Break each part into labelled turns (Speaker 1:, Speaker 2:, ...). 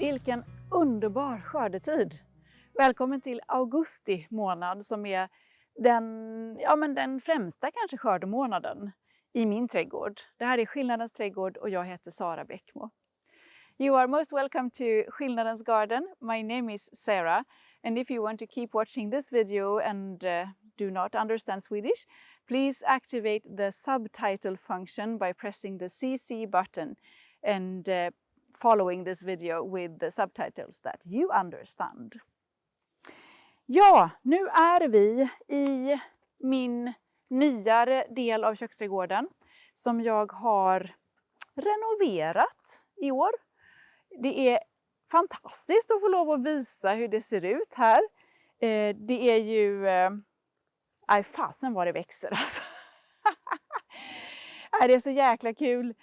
Speaker 1: Vilken underbar skördetid! Välkommen till augusti månad som är den främsta kanske skördemånaden i min trädgård. Det här är Skillnadens trädgård och jag heter Sara Bäckmo. You are most welcome to Skillnadens garden. My name is Sarah, and if you want to keep watching this video and do not understand Swedish, please activate the subtitle function by pressing the CC button and following this video with the subtitles that you understand. Ja, nu är vi i min nyare del av köksträdgården som jag har renoverat i år. Det är fantastiskt att få lov att visa hur det ser ut här. Det är ju... fasen vad det växer alltså. Det är så jäkla kul.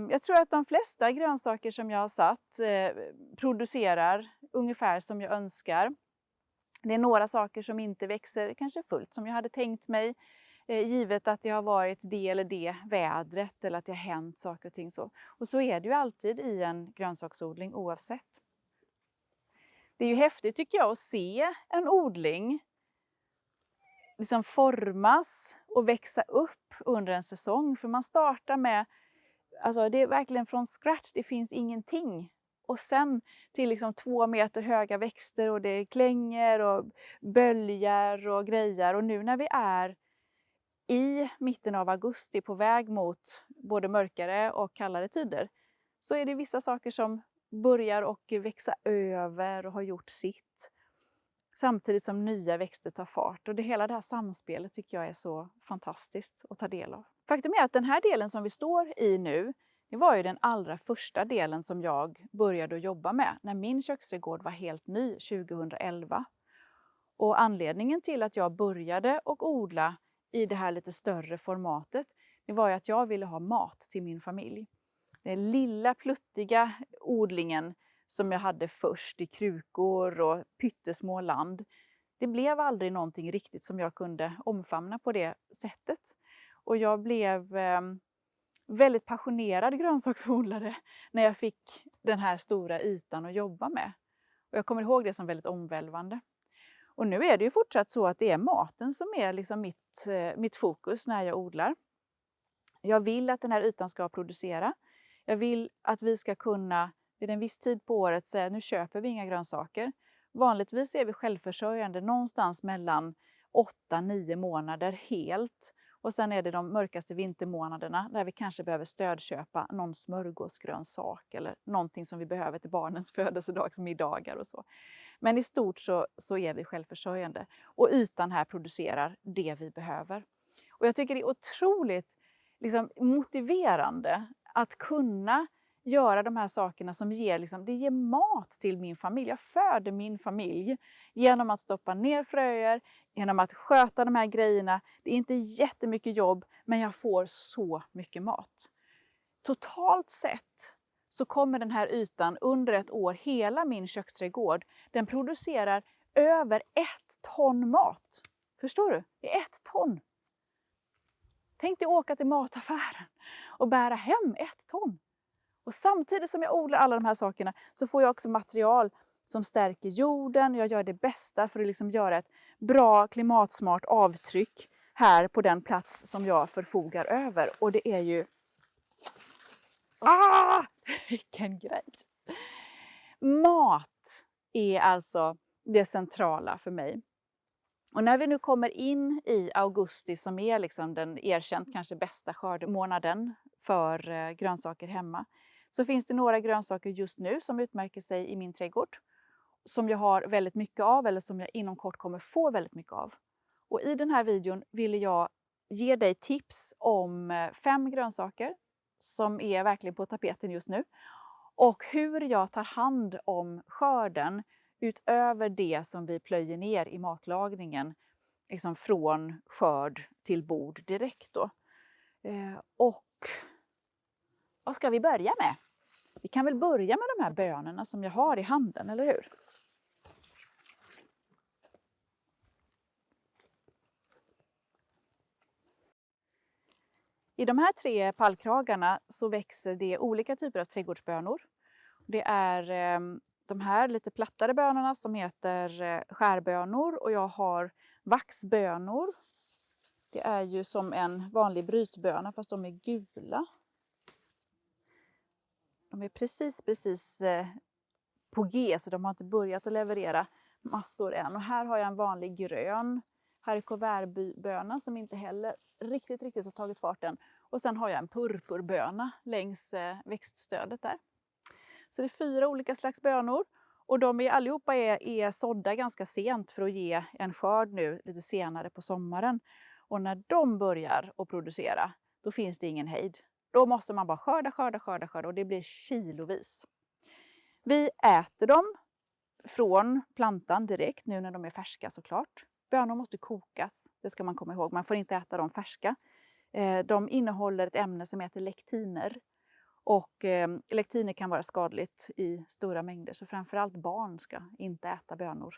Speaker 1: Jag tror att de flesta grönsaker som jag har satt producerar ungefär som jag önskar. Det är några saker som inte växer kanske fullt som jag hade tänkt mig. Givet att det har varit det eller det vädret eller att det har hänt saker och ting så. Och så är det ju alltid i en grönsaksodling oavsett. Det är ju häftigt tycker jag att se en odling liksom formas och växa upp under en säsong. För man startar med, alltså det är verkligen från scratch, det finns ingenting. Och sen till liksom 2 meter höga växter och det klänger och böljar och grejer. Och nu när vi är i mitten av augusti på väg mot både mörkare och kallare tider så är det vissa saker som börjar och växa över och har gjort sitt. Samtidigt som nya växter tar fart. Och hela det här samspelet tycker jag är så fantastiskt att ta del av. Faktum är att den här delen som vi står i nu, det var ju den allra första delen som jag började att jobba med när min köksträdgård var helt ny 2011. Och anledningen till att jag började att odla i det här lite större formatet, det var ju att jag ville ha mat till min familj. Den lilla pluttiga odlingen som jag hade först i krukor och pyttesmå land. Det blev aldrig någonting riktigt som jag kunde omfamna på det sättet. Och jag blev väldigt passionerad grönsaksodlare när jag fick den här stora ytan att jobba med. Och jag kommer ihåg det som väldigt omvälvande. Och nu är det ju fortsatt så att det är maten som är liksom mitt fokus när jag odlar. Jag vill att den här ytan ska producera. Jag vill att vi ska kunna vid en viss tid på året säga att nu köper vi inga grönsaker. Vanligtvis är vi självförsörjande någonstans mellan 8-9 månader helt. Och sen är det de mörkaste vintermånaderna där vi kanske behöver stödköpa någon smörgåsgrönsak eller någonting som vi behöver till barnens födelsedagsmiddagar och så. Men i stort så är vi självförsörjande och ytan här producerar det vi behöver. Och jag tycker det är otroligt liksom, motiverande att kunna göra de här sakerna som det ger mat till min familj. Jag föder min familj genom att stoppa ner fröer, genom att sköta de här grejerna. Det är inte jättemycket jobb, men jag får så mycket mat. Totalt sett så kommer den här ytan under ett år, hela min köksträdgård, den producerar över 1 ton mat. Förstår du? Det är 1 ton. Tänk dig åka till mataffären och bära hem 1 ton. Och samtidigt som jag odlar alla de här sakerna så får jag också material som stärker jorden. Jag gör det bästa för att liksom göra ett bra klimatsmart avtryck här på den plats som jag förfogar över. Och det är ju... Vilken grej! Mat är alltså det centrala för mig. Och när vi nu kommer in i augusti som är liksom den erkänt kanske bästa skördemånaden för grönsaker hemma, så finns det några grönsaker just nu som utmärker sig i min trädgård som jag har väldigt mycket av eller som jag inom kort kommer få väldigt mycket av. Och i den här videon ville jag ge dig tips om 5 grönsaker som är verkligen på tapeten just nu och hur jag tar hand om skörden utöver det som vi plöjer ner i matlagningen liksom från skörd till bord direkt då. Och vad ska vi börja med? Vi kan väl börja med de här bönorna som jag har i handen, eller hur? I de här 3 pallkragarna så växer det olika typer av trädgårdsbönor. Det är de här lite plattare bönorna som heter skärbönor och jag har vaxbönor. Det är ju som en vanlig brytböna fast de är gula. De är precis på G så de har inte börjat att leverera massor än. Och här har jag en vanlig grön haricots-böna som inte heller riktigt har tagit fart än. Och sen har jag en purpurböna längs växtstödet där. Så det är 4 olika slags bönor och de är allihopa är sådda ganska sent för att ge en skörd nu lite senare på sommaren. Och när de börjar att producera, då finns det ingen hejd. Då måste man bara skörda och det blir kilovis. Vi äter dem från plantan direkt nu när de är färska såklart. Bönor måste kokas, det ska man komma ihåg. Man får inte äta dem färska. De innehåller ett ämne som heter lektiner. Och lektiner kan vara skadligt i stora mängder. Så framförallt barn ska inte äta bönor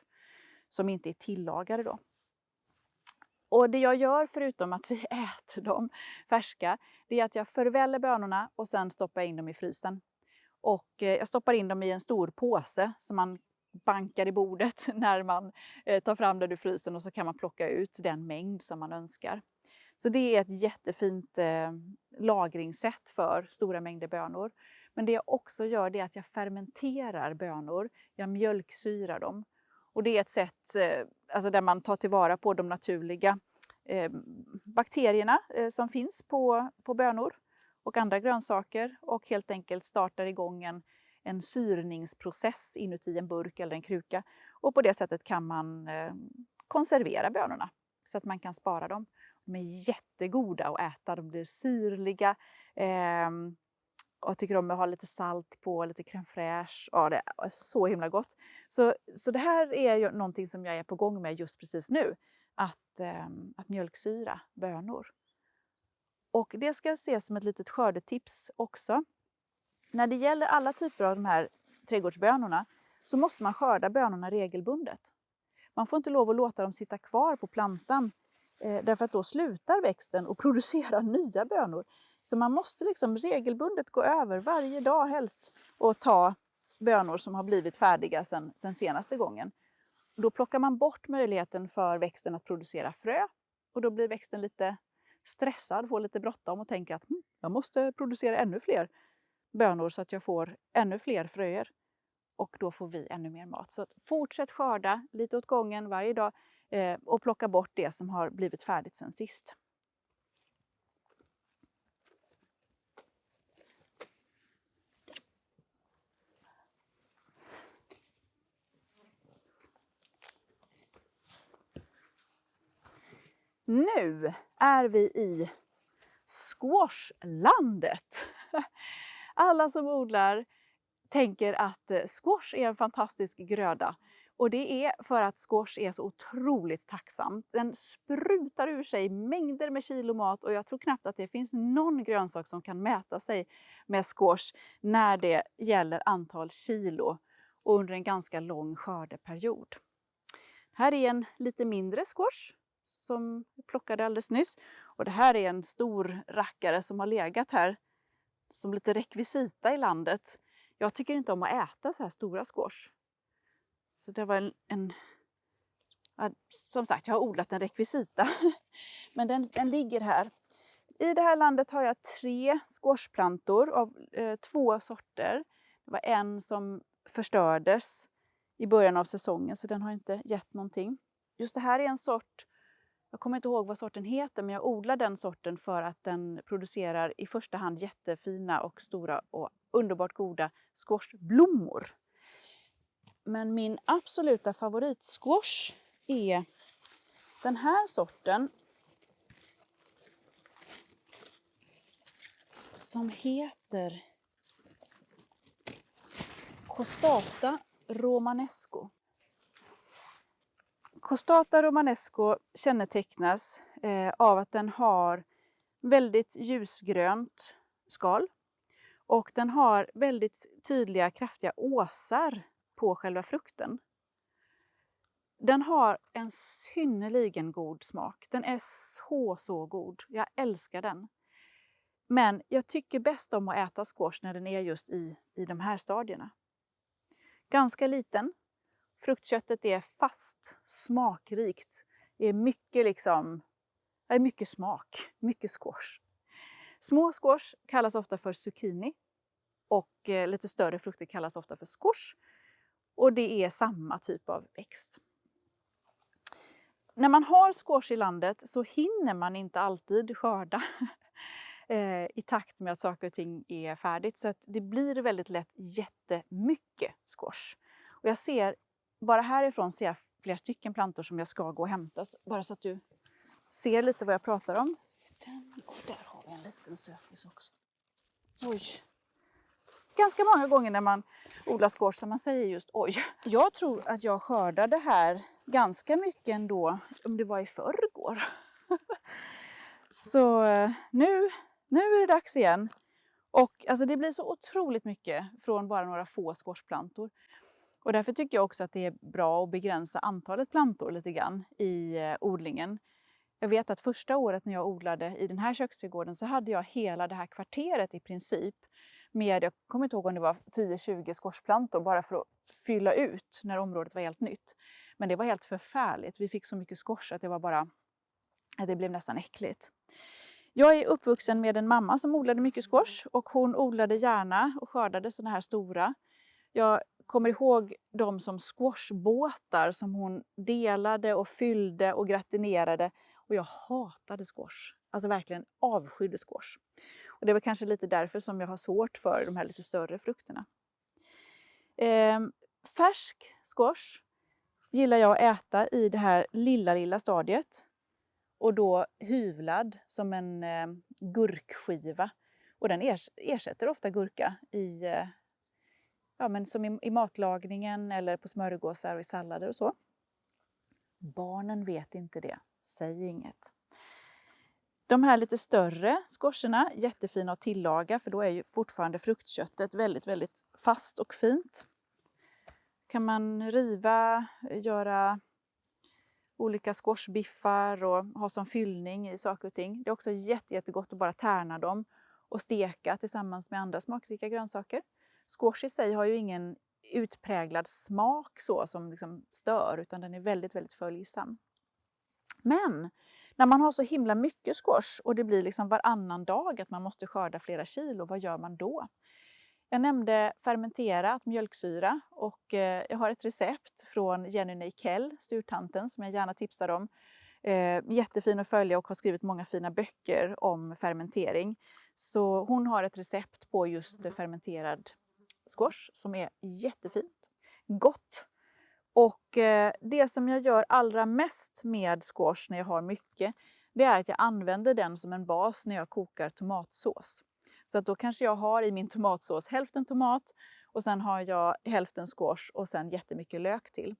Speaker 1: som inte är tillagade då. Och det jag gör förutom att vi äter dem färska, det är att jag förväller bönorna och sen stoppar in dem i frysen. Och jag stoppar in dem i en stor påse som man bankar i bordet när man tar fram det ur frysen och så kan man plocka ut den mängd som man önskar. Så det är ett jättefint lagringssätt för stora mängder bönor. Men det jag också gör det är att jag fermenterar bönor, jag mjölksyrar dem. Och det är ett sätt alltså där man tar tillvara på de naturliga bakterierna som finns på bönor och andra grönsaker och helt enkelt startar igång en syrningsprocess inuti en burk eller en kruka. Och på det sättet kan man konservera bönorna så att man kan spara dem. De är jättegoda att äta, de blir syrliga och jag tycker om att ha lite salt på, lite crème fraîche. Ja, det är så himla gott. Så det här är ju någonting som jag är på gång med just precis nu. Att mjölksyra bönor. Och det ska ses som ett litet skördetips också. När det gäller alla typer av de här trädgårdsbönorna så måste man skörda bönorna regelbundet. Man får inte lov att låta dem sitta kvar på plantan därför att då slutar växten och producerar nya bönor. Så man måste liksom regelbundet gå över varje dag helst och ta bönor som har blivit färdiga sen senaste gången. Då plockar man bort möjligheten för växten att producera frö och då blir växten lite stressad, får lite bråttom och tänker att jag måste producera ännu fler bönor så att jag får ännu fler fröer. Och då får vi ännu mer mat. Så fortsätt skörda lite åt gången varje dag och plocka bort det som har blivit färdigt sen sist. Nu är vi i squashlandet. Alla som odlar tänker att squash är en fantastisk gröda. Och det är för att squash är så otroligt tacksamt. Den sprutar ur sig mängder med kilo mat och jag tror knappt att det finns någon grönsak som kan mäta sig med squash när det gäller antal kilo och under en ganska lång skördeperiod. Här är en lite mindre squash som jag plockade alldeles nyss. Och det här är en stor rackare som har legat här som lite rekvisita i landet. Jag tycker inte om att äta så här stora squash. Så det var som sagt, jag har odlat en rekvisita. Men den ligger här. I det här landet har jag 3 squashplantor av 2 sorter. Det var en som förstördes i början av säsongen så den har inte gett någonting. Just det här är en sort, jag kommer inte ihåg vad sorten heter, men jag odlar den sorten för att den producerar i första hand jättefina och stora och underbart goda squashblommor. Men min absoluta favoritsquash är den här sorten som heter Costata romanesco. Costata romanesco kännetecknas av att den har väldigt ljusgrönt skal och den har väldigt tydliga kraftiga åsar på själva frukten. Den har en synnerligen god smak. Den är så god. Jag älskar den. Men jag tycker bäst om att äta squash när den är just i de här stadierna. ganska liten. Fruktköttet är fast, smakrikt. Det är mycket smak, mycket squash. Små squash kallas ofta för zucchini och lite större frukter kallas ofta för squash. Och det är samma typ av växt. När man har squash i landet så hinner man inte alltid skörda i takt med att saker och ting är färdigt. Så att det blir väldigt lätt jättemycket squash. Och jag ser, bara härifrån ser jag flera stycken plantor som jag ska gå och hämta. Bara så att du ser lite vad jag pratar om. Och där har vi en liten sötis också. Oj! Ganska många gånger när man odlar squash som man säger just oj. Jag tror att jag skördade här ganska mycket ändå, om det var i förrgår. Så nu är det dags igen. Och alltså det blir så otroligt mycket från bara några få squashplantor. Och därför tycker jag också att det är bra att begränsa antalet plantor lite grann i odlingen. Jag vet att första året när jag odlade i den här köksträdgården så hade jag hela det här kvarteret i princip med, jag kommer inte ihåg om det var 10-20 squashplantor bara för att fylla ut när området var helt nytt. Men det var helt förfärligt. Vi fick så mycket squash att det blev nästan äckligt. Jag är uppvuxen med en mamma som odlade mycket squash och hon odlade gärna och skördade såna här stora. Jag kommer ihåg dem som squashbåtar som hon delade och fyllde och gratinerade. Och jag hatade squash. Alltså verkligen avskydde squash. Och det var kanske lite därför som jag har svårt för de här lite större frukterna. Färsk squash gillar jag att äta i det här lilla stadiet. Och då hyvlad som en gurkskiva. Och den ersätter ofta gurka som i matlagningen eller på smörgåsar och i sallader och så. Barnen vet inte det. Säg inget. De här lite större squasherna, jättefina att tillaga för då är ju fortfarande fruktköttet väldigt, väldigt fast och fint. Kan man riva, göra olika squashbiffar och ha som fyllning i saker och ting. Det är också jättegott att bara tärna dem och steka tillsammans med andra smakrika grönsaker. Squash i sig har ju ingen utpräglad smak så som liksom stör utan den är väldigt, väldigt följsam. Men när man har så himla mycket squash och det blir liksom varannan dag att man måste skörda flera kilo, vad gör man då? Jag nämnde fermenterat mjölksyra och jag har ett recept från Jenny Neikell, surtanten, som jag gärna tipsar om. Jättefin att följa och har skrivit många fina böcker om fermentering. Så hon har ett recept på just fermenterad squash som är jättefint, gott. Och det som jag gör allra mest med squash när jag har mycket, det är att jag använder den som en bas när jag kokar tomatsås. Så att då kanske jag har i min tomatsås hälften tomat och sen har jag hälften squash och sen jättemycket lök till.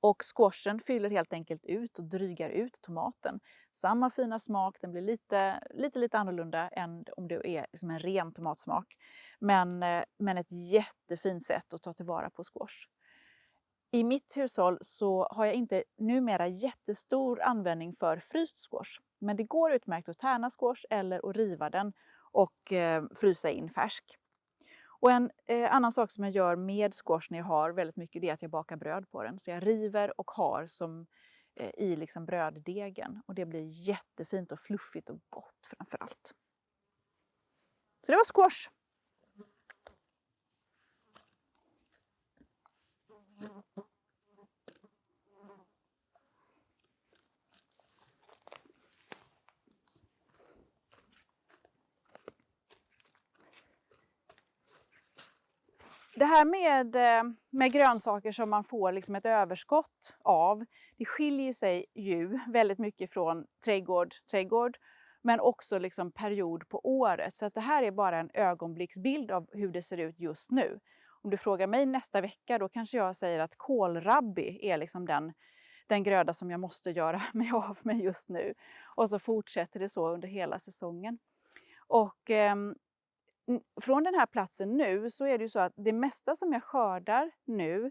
Speaker 1: Och squashen fyller helt enkelt ut och drygar ut tomaten. Samma fina smak, den blir lite annorlunda än om det är liksom en ren tomatsmak. Men ett jättefint sätt att ta tillvara på squash. I mitt hushåll så har jag inte numera jättestor användning för fryst squash. Men det går utmärkt att tärna squash eller att riva den och frysa in färsk. Och en annan sak som jag gör med squash när jag har väldigt mycket det är att jag bakar bröd på den. Så jag river och har som i liksom bröddegen. Och det blir jättefint och fluffigt och gott framför allt. Så det var squash. Det här med grönsaker som man får liksom ett överskott av, det skiljer sig ju väldigt mycket från trädgård, men också liksom period på året. Så att det här är bara en ögonblicksbild av hur det ser ut just nu. Om du frågar mig nästa vecka, då kanske jag säger att kålrabbi är liksom den gröda som jag måste göra mig av med just nu. Och så fortsätter det så under hela säsongen. Och från den här platsen nu så är det ju så att det mesta som jag skördar nu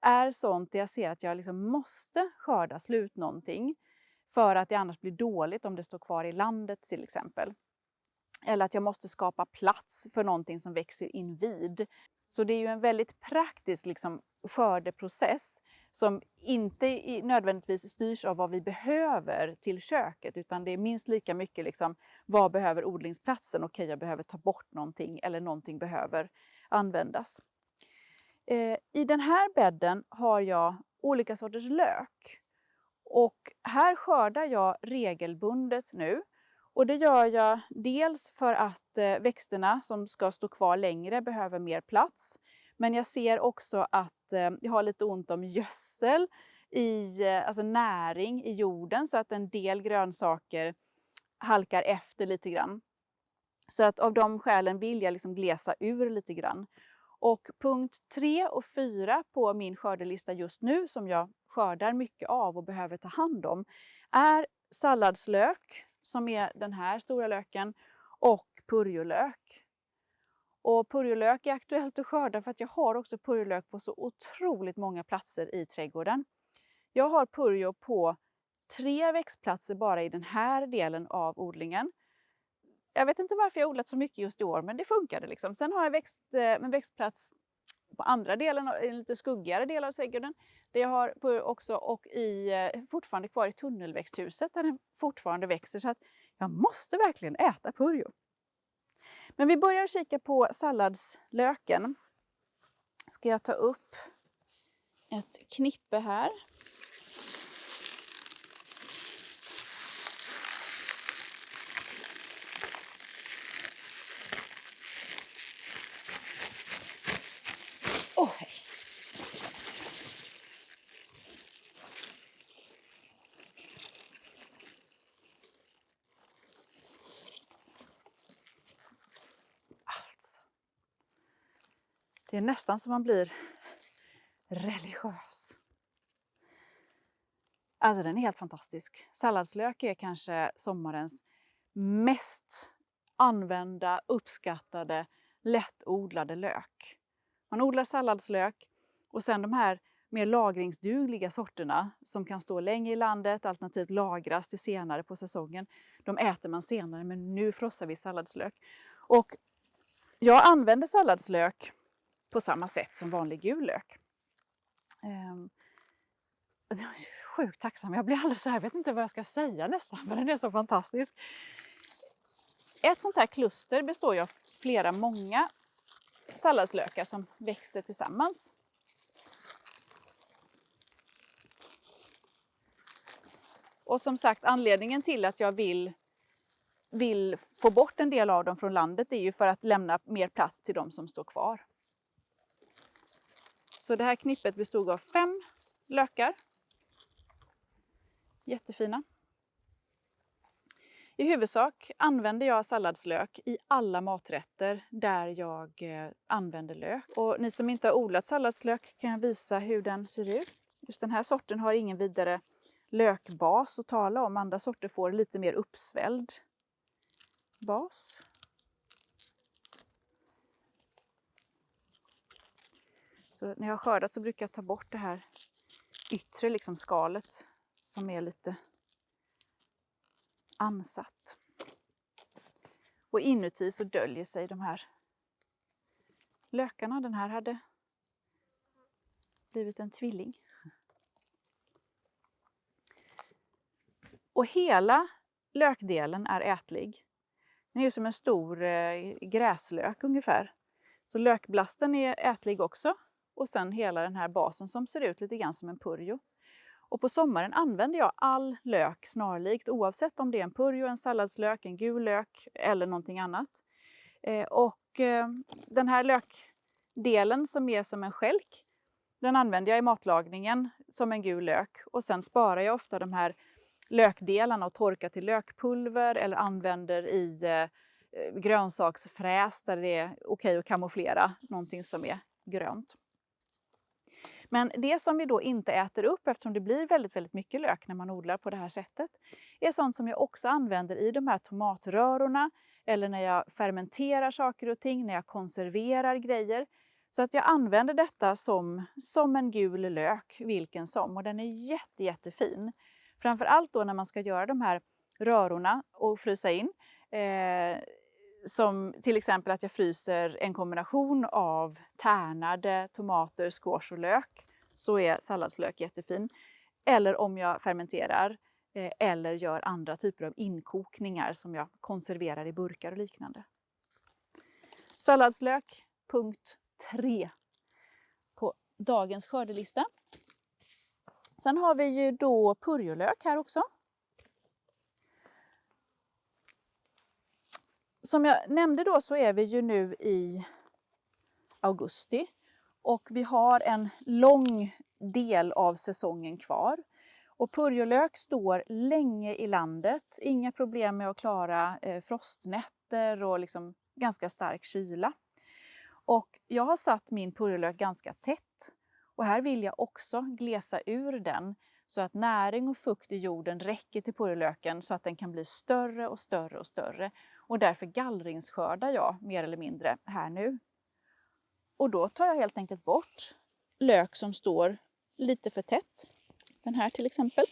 Speaker 1: är sånt där jag ser att jag liksom måste skörda slut någonting. För att det annars blir dåligt om det står kvar i landet till exempel. Eller att jag måste skapa plats för någonting som växer invid. Så det är ju en väldigt praktisk liksom, skördeprocess som inte nödvändigtvis styrs av vad vi behöver till köket, utan det är minst lika mycket liksom, vad behöver odlingsplatsen? Okej, jag behöver ta bort någonting eller någonting behöver användas. I den här bädden har jag olika sorters lök. Och här skördar jag regelbundet nu. Och det gör jag dels för att växterna som ska stå kvar längre behöver mer plats. Men jag ser också att jag har lite ont om gödsel, alltså näring i jorden, så att en del grönsaker halkar efter lite grann. Så att av de skälen vill jag liksom glesa ur lite grann. Och punkt 3 och 4 på min skördelista just nu, som jag skördar mycket av och behöver ta hand om, är salladslök, som är den här stora löken, och purjolök. Och purjolök är aktuellt att skörda för att jag har också purjolök på så otroligt många platser i trädgården. Jag har purjo på 3 växtplatser bara i den här delen av odlingen. Jag vet inte varför jag odlat så mycket just i år, men det funkade liksom. Sen har jag en växtplats på andra delen, en lite skuggigare del av trädgården. Det jag har också och fortfarande kvar i tunnelväxthuset där den fortfarande växer. Så att jag måste verkligen äta purjo. Men vi börjar kika på salladslöken. Ska jag ta upp ett knippe här. Det är nästan som man blir religiös. Alltså den är helt fantastisk. Salladslök är kanske sommarens mest använda, uppskattade, lättodlade lök. Man odlar salladslök och sen de här mer lagringsdugliga sorterna som kan stå länge i landet, alternativt lagras till senare på säsongen. De äter man senare, men nu frossar vi salladslök. Och jag använder salladslök på samma sätt som vanlig gul lök. Jag är sjukt tacksam. Jag blir alldeles så här, jag vet inte vad jag ska säga nästan, för den är så fantastisk. Ett sånt här kluster består ju av många salladslökar som växer tillsammans. Och som sagt, anledningen till att jag vill få bort en del av dem från landet är ju för att lämna mer plats till de som står kvar. Så det här knippet bestod av 5 lökar. Jättefina. I huvudsak använder jag salladslök i alla maträtter där jag använder lök. Och ni som inte har odlat salladslök kan jag visa hur den ser ut. Just den här sorten har ingen vidare lökbas att tala om. Andra sorter får lite mer uppsvälld bas. Så när jag har skördat så brukar jag ta bort det här yttre liksom skalet som är lite ansatt. Och inuti så döljer sig de här lökarna. Den här hade blivit en tvilling. Och hela lökdelen är ätlig. Den är ju som en stor gräslök ungefär. Så lökblasten är ätlig också. Och sen hela den här basen som ser ut lite grann som en purjo. Och på sommaren använder jag all lök snarlikt, oavsett om det är en purjo, en salladslök, en gul lök eller någonting annat. Den här lökdelen som är som en stjälk, den använder jag i matlagningen som en gul lök. Och sen sparar jag ofta de här lökdelarna och torkar till lökpulver eller använder i grönsaksfräs där det är okej att kamouflera någonting som är grönt. Men det som vi då inte äter upp, eftersom det blir väldigt, väldigt mycket lök när man odlar på det här sättet, är sånt som jag också använder i de här tomatrörorna eller när jag fermenterar saker och ting, när jag konserverar grejer. Så att jag använder detta som en gul lök, vilken som, och den är jättefin. Framförallt då när man ska göra de här rörorna och frysa in. Som till exempel att jag fryser en kombination av tärnade tomater, squash och lök, så är salladslök jättefin. Eller om jag fermenterar eller gör andra typer av inkokningar som jag konserverar i burkar och liknande. Salladslök, punkt 3 på dagens skördelista. Sen har vi ju då purjolök här också. Som jag nämnde då så är vi ju nu i augusti och vi har en lång del av säsongen kvar. Och purjolök står länge i landet, inga problem med att klara frostnätter och liksom ganska stark kyla. Och jag har satt min purjolök ganska tätt och här vill jag också glesa ur den så att näring och fukt i jorden räcker till purjolöken så att den kan bli större och större och större. Och därför gallringsskördar jag mer eller mindre här nu. Och då tar jag helt enkelt bort lök som står lite för tätt. Den här till exempel.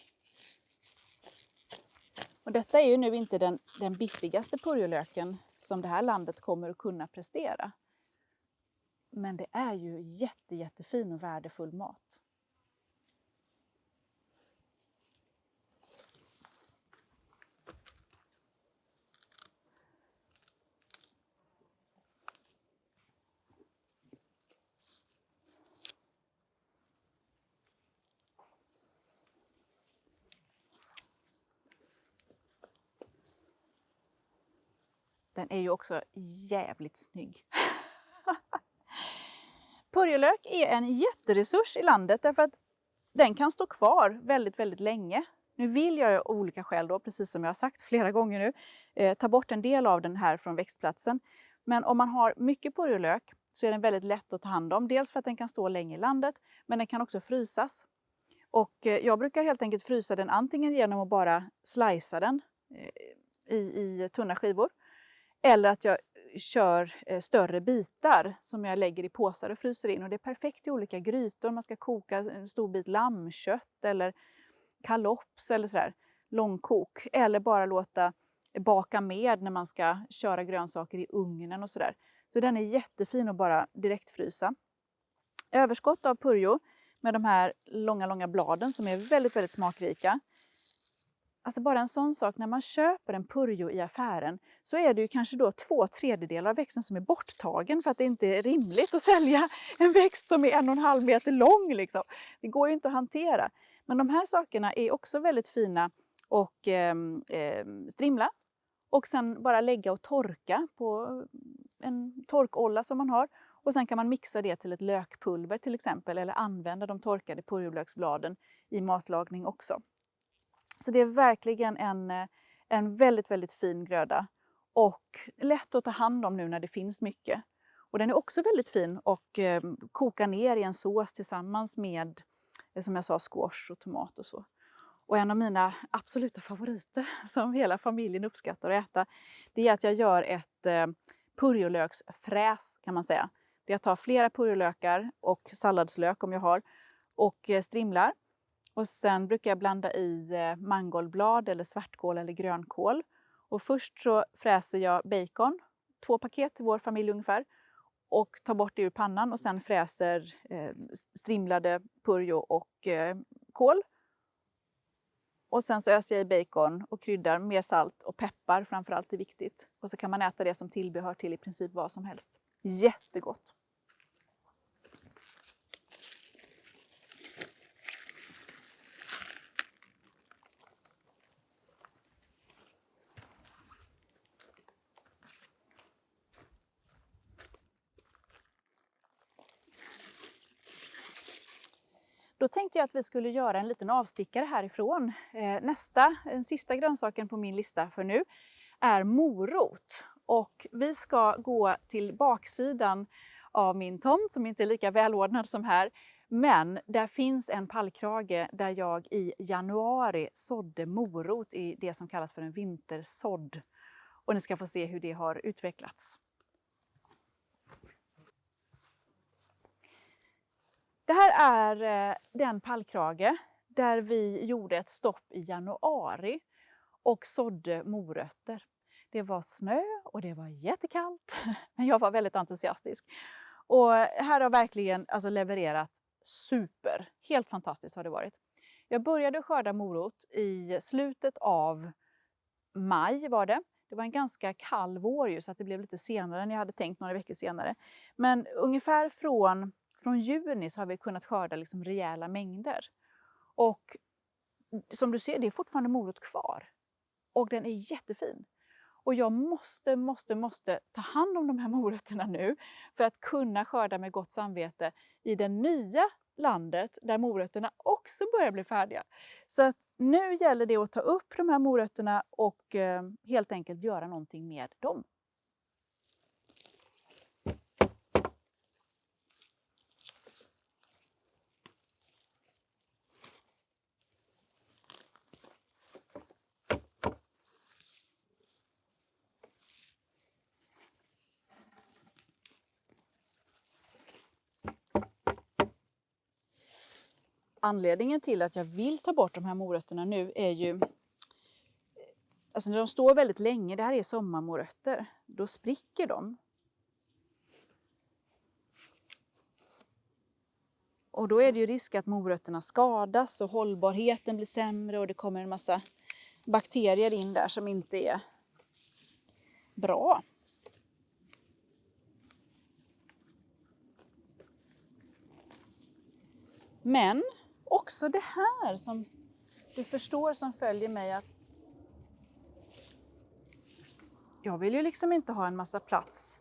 Speaker 1: Och detta är ju nu inte den biffigaste purjolöken som det här landet kommer att kunna prestera. Men det är ju jättefin och värdefull mat. Den är ju också jävligt snygg. Purjolök är en jätteresurs i landet därför att den kan stå kvar väldigt länge. Nu vill jag av olika skäl då, precis som jag har sagt flera gånger nu, ta bort en del av den här från växtplatsen. Men om man har mycket purjolök så är den väldigt lätt att ta hand om. Dels för att den kan stå länge i landet, men den kan också frysas. Och jag brukar helt enkelt frysa den antingen genom att bara slicea den i tunna skivor. Eller att jag kör större bitar som jag lägger i påsar och fryser in. Och det är perfekt i olika grytor. Man ska koka en stor bit lammkött eller kalops eller sådär. Långkok. Eller bara låta baka med när man ska köra grönsaker i ugnen och sådär. Så den är jättefin att bara direktfrysa. Överskott av purjo med de här långa bladen som är väldigt smakrika. Alltså bara en sån sak, när man köper en purjo i affären så är det ju kanske då 2/3 av växten som är borttagen för att det inte är rimligt att sälja en växt som är 1,5 meter lång liksom. Det går ju inte att hantera. Men de här sakerna är också väldigt fina och strimla och sen bara lägga och torka på en torkolla som man har. Och sen kan man mixa det till ett lökpulver till exempel eller använda de torkade purjolöksbladen i matlagning också. Så det är verkligen en väldigt fin gröda och lätt att ta hand om nu när det finns mycket. Och den är också väldigt fin att koka ner i en sås tillsammans med, som jag sa, squash och tomat och så. Och en av mina absoluta favoriter som hela familjen uppskattar att äta, det är att jag gör ett purjolöksfräs kan man säga. Det är att ta flera purjolökar och salladslök om jag har och strimlar. Och sen brukar jag blanda i mangoldblad eller svartkål eller grönkål. Och först så fräser jag bacon, 2 paket till vår familj ungefär. Och tar bort det ur pannan och sen fräser strimlade purjo och kål. Och sen så öser jag i bacon och kryddar med salt och peppar, framförallt är viktigt. Och så kan man äta det som tillbehör till i princip vad som helst. Jättegott! Då tänkte jag att vi skulle göra en liten avstickare härifrån. Den sista grönsaken på min lista för nu är morot. Och vi ska gå till baksidan av min tomt som inte är lika välordnad som här. Men där finns en pallkrage där jag i januari sådde morot i det som kallas för en vintersådd. Och ni ska få se hur det har utvecklats. Det här är den pallkrage där vi gjorde ett stopp i januari och sådde morötter. Det var snö och det var jättekallt. Men jag var väldigt entusiastisk. Och här har verkligen alltså levererat super. Helt fantastiskt har det varit. Jag började skörda morot i slutet av maj var det. Det var en ganska kall vår ju, så att det blev lite senare än jag hade tänkt, några veckor senare. Men ungefär från juni så har vi kunnat skörda liksom rejäla mängder. Och som du ser, det är fortfarande morot kvar. Och den är jättefin. Och jag måste ta hand om de här morötterna nu för att kunna skörda med gott samvete i det nya landet där morötterna också börjar bli färdiga. Så att nu gäller det att ta upp de här morötterna och helt enkelt göra någonting med dem. Anledningen till att jag vill ta bort de här morötterna nu är ju, alltså när de står väldigt länge, det här är sommarmorötter, då spricker de. Och då är det ju risk att morötterna skadas och hållbarheten blir sämre och det kommer en massa bakterier in där som inte är bra. Men också det här som du förstår som följer mig, att jag vill ju liksom inte ha en massa plats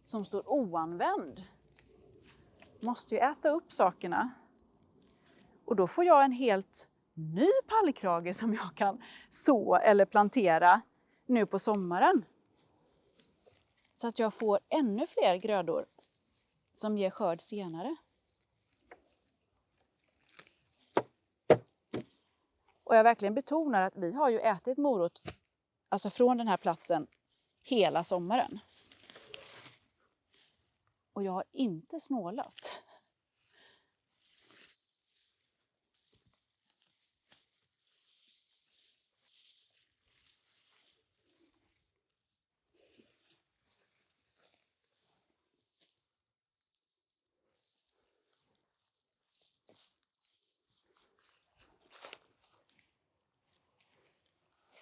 Speaker 1: som står oanvänd. Måste ju äta upp sakerna. Och då får jag en helt ny pallkrage som jag kan så eller plantera nu på sommaren. Så att jag får ännu fler grödor som ger skörd senare. Och jag verkligen betonar att vi har ju ätit morot, alltså från den här platsen, hela sommaren. Och jag har inte snålat.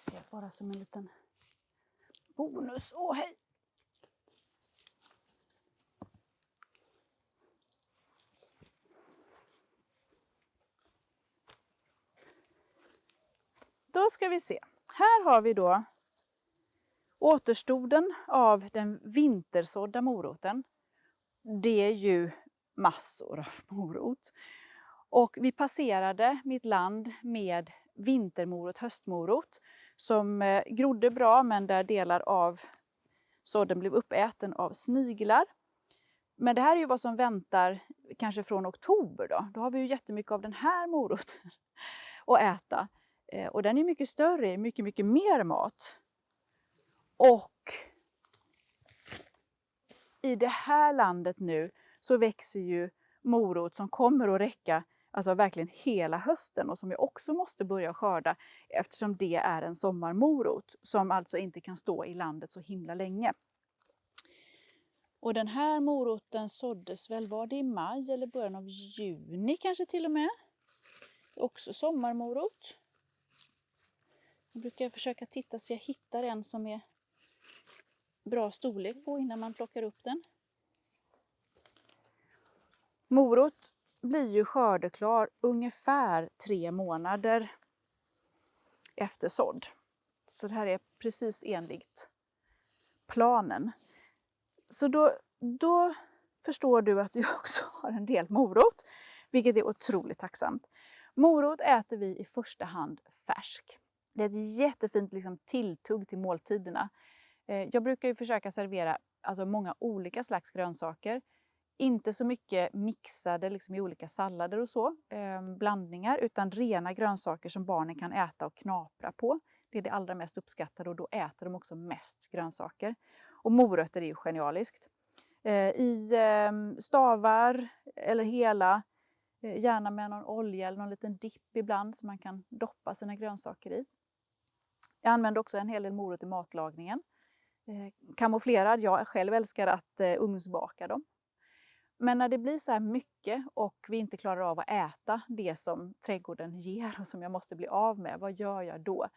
Speaker 1: Vi ser bara som en liten bonus. Åh, hej! Då ska vi se. Här har vi då återstoden av den vintersådda moroten. Det är ju massor av morot. Och vi passerade mitt land med vintermorot, höstmorot, som grodde bra men där delar av sådden blev uppäten av sniglar. Men det här är ju vad som väntar kanske från oktober då. Då har vi ju jättemycket av den här moroten att äta. Och den är mycket större, mycket mer mat. Och i det här landet nu så växer ju morot som kommer att räcka alltså verkligen hela hösten och som jag också måste börja skörda eftersom det är en sommarmorot som alltså inte kan stå i landet så himla länge. Och den här moroten såddes väl, var det i maj eller början av juni kanske till och med. Också sommarmorot. Jag brukar försöka titta så jag hittar en som är bra storlek på innan man plockar upp den. Morot blir ju skördeklar ungefär 3 månader efter sådd. Så det här är precis enligt planen. Så då förstår du att jag också har en del morot, vilket är otroligt tacksamt. Morot äter vi i första hand färsk. Det är ett jättefint liksom, tilltugg till måltiderna. Jag brukar ju försöka servera alltså, många olika slags grönsaker. Inte så mycket mixade liksom, i olika sallader och så, blandningar, utan rena grönsaker som barnen kan äta och knapra på. Det är det allra mest uppskattade och då äter de också mest grönsaker. Och morötter är ju genialiskt. I stavar eller hela, gärna med någon olja eller någon liten dipp ibland som man kan doppa sina grönsaker i. Jag använder också en hel del morot i matlagningen. kamouflerad. Jag själv älskar att ugnsbaka dem. Men när det blir så här mycket och vi inte klarar av att äta det som trädgården ger och som jag måste bli av med, vad gör jag då?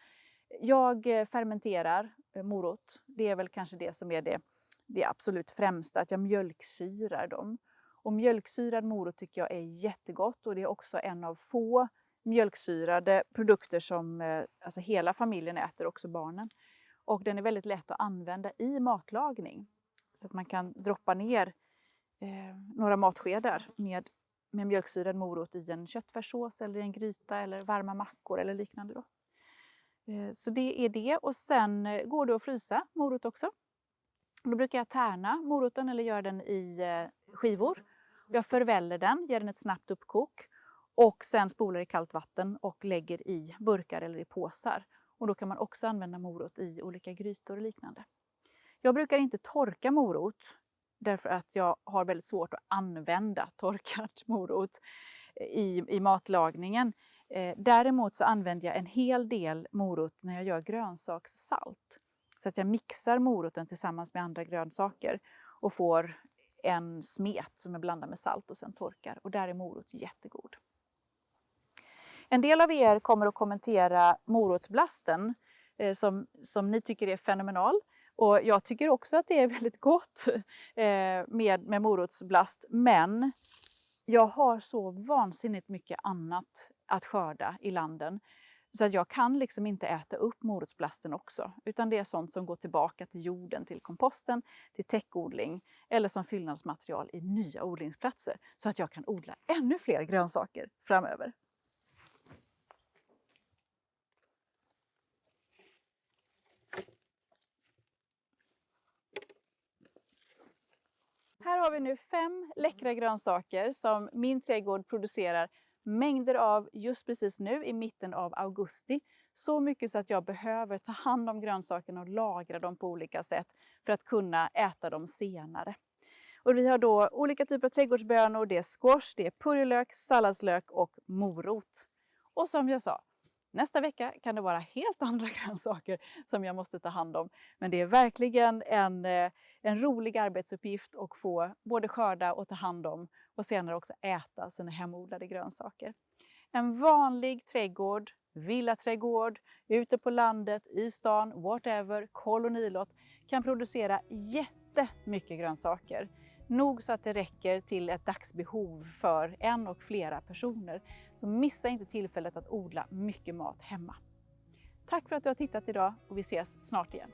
Speaker 1: Jag fermenterar morot. Det är väl kanske det som är det absolut främsta, att jag mjölksyrar dem. Och mjölksyrad morot tycker jag är jättegott och det är också en av få mjölksyrade produkter som alltså hela familjen äter, också barnen. Och den är väldigt lätt att använda i matlagning. Så att man kan droppa ner några matskedar med mjölksyrad morot i en köttfärssås eller i en gryta eller varma mackor eller liknande då. Så det är det, och sen går det att frysa morot också. Då brukar jag tärna moroten eller göra den i skivor. Jag förväller den, ger den ett snabbt uppkok och sen spolar i kallt vatten och lägger i burkar eller i påsar. Och då kan man också använda morot i olika grytor och liknande. Jag brukar inte torka morot därför att jag har väldigt svårt att använda torkad morot i matlagningen. Däremot så använder jag en hel del morot när jag gör grönsakssalt. Så att jag mixar moroten tillsammans med andra grönsaker och får en smet som jag blandar med salt och sen torkar. Och där är morot jättegod. En del av er kommer att kommentera morotsblasten som ni tycker är fenomenal. Och jag tycker också att det är väldigt gott med morotsblast. Men jag har så vansinnigt mycket annat att skörda i landen. Så att jag kan liksom inte äta upp morotsblasten också. Utan det är sånt som går tillbaka till jorden, till komposten, till täckodling eller som fyllnadsmaterial i nya odlingsplatser. Så att jag kan odla ännu fler grönsaker framöver. Här har vi nu 5 läckra grönsaker som min trädgård producerar mängder av just precis nu i mitten av augusti. Så mycket så att jag behöver ta hand om grönsakerna och lagra dem på olika sätt för att kunna äta dem senare. Och vi har då olika typer av trädgårdsbönor. Det är squash, det är purjolök, salladslök och morot. Och som jag sa, nästa vecka kan det vara helt andra grönsaker som jag måste ta hand om. Men det är verkligen en rolig arbetsuppgift att få både skörda och ta hand om och senare också äta sina hemodlade grönsaker. En vanlig trädgård, villaträdgård, ute på landet, i stan, whatever, kolonilott kan producera jättemycket grönsaker. Nog så att det räcker till ett dagsbehov för en och flera personer. Så missa inte tillfället att odla mycket mat hemma. Tack för att du har tittat idag och vi ses snart igen.